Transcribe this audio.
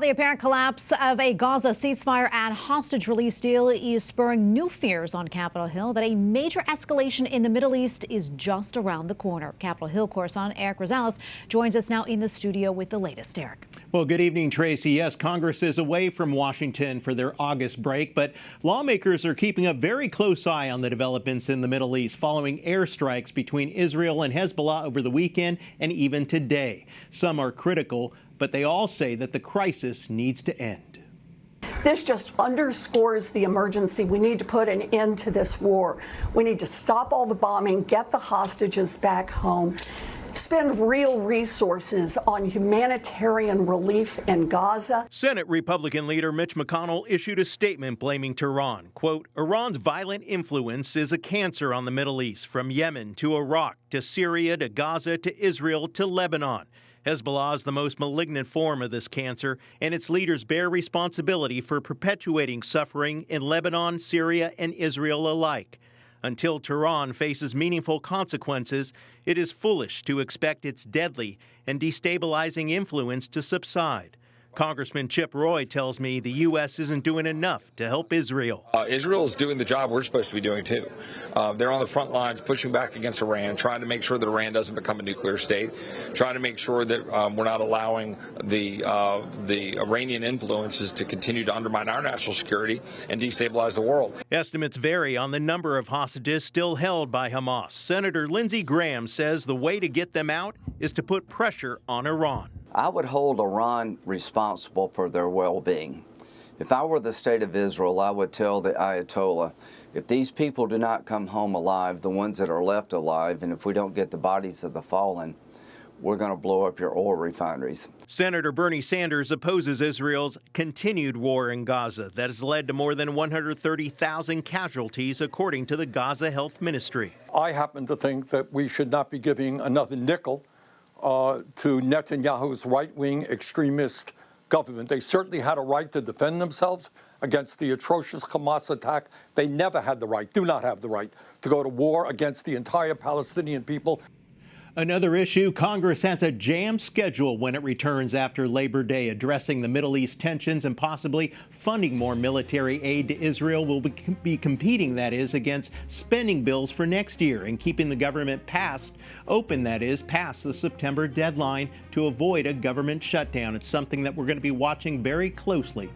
The apparent collapse of a Gaza ceasefire and hostage release deal is spurring new fears on Capitol Hill that a major escalation in the Middle East is just around the corner. Capitol Hill correspondent Erik Rosales joins us now in the studio with the latest. Erik. Well, good evening, Tracy. Yes, Congress is away from Washington for their August break, but lawmakers are keeping a very close eye on the developments in the Middle East following airstrikes between Israel and Hezbollah over the weekend and even today. Some are critical, but they all say that the crisis needs to end. This just underscores the emergency. We need to put an end to this war. We need to stop all the bombing, get the hostages back home, spend real resources on humanitarian relief in Gaza. Senate Republican Leader Mitch McConnell issued a statement blaming Tehran. Quote, Iran's violent influence is a cancer on the Middle East, from Yemen to Iraq to Syria to Gaza to Israel to Lebanon. Hezbollah is the most malignant form of this cancer, and its leaders bear responsibility for perpetuating suffering in Lebanon, Syria, and Israel alike. Until Tehran faces meaningful consequences, it is foolish to expect its deadly and destabilizing influence to subside. Congressman Chip Roy tells me the U.S. isn't doing enough to help Israel. Israel is doing the job we're supposed to be doing, too. They're on the front lines pushing back against Iran, trying to make sure that Iran doesn't become a nuclear state, trying to make sure that we're not allowing the Iranian influences to continue to undermine our national security and destabilize the world. Estimates vary on the number of hostages still held by Hamas. Senator Lindsey Graham says the way to get them out is to put pressure on Iran. I would hold Iran responsible for their well-being. If I were the state of Israel, I would tell the Ayatollah, if these people do not come home alive, the ones that are left alive, and if we don't get the bodies of the fallen, we're going to blow up your oil refineries. Senator Bernie Sanders opposes Israel's continued war in Gaza that has led to more than 130,000 casualties, according to the Gaza Health Ministry. I happen to think that we should not be giving another nickel to Netanyahu's right-wing extremist government. They certainly had a right to defend themselves against the atrocious Hamas attack. They never had the right, do not have the right, to go to war against the entire Palestinian people. Another issue, Congress has a jammed schedule when it returns after Labor Day, addressing the Middle East tensions and possibly funding more military aid to Israel. Will be competing, that is, against spending bills for next year and keeping the government past the September deadline to avoid a government shutdown. It's something that we're going to be watching very closely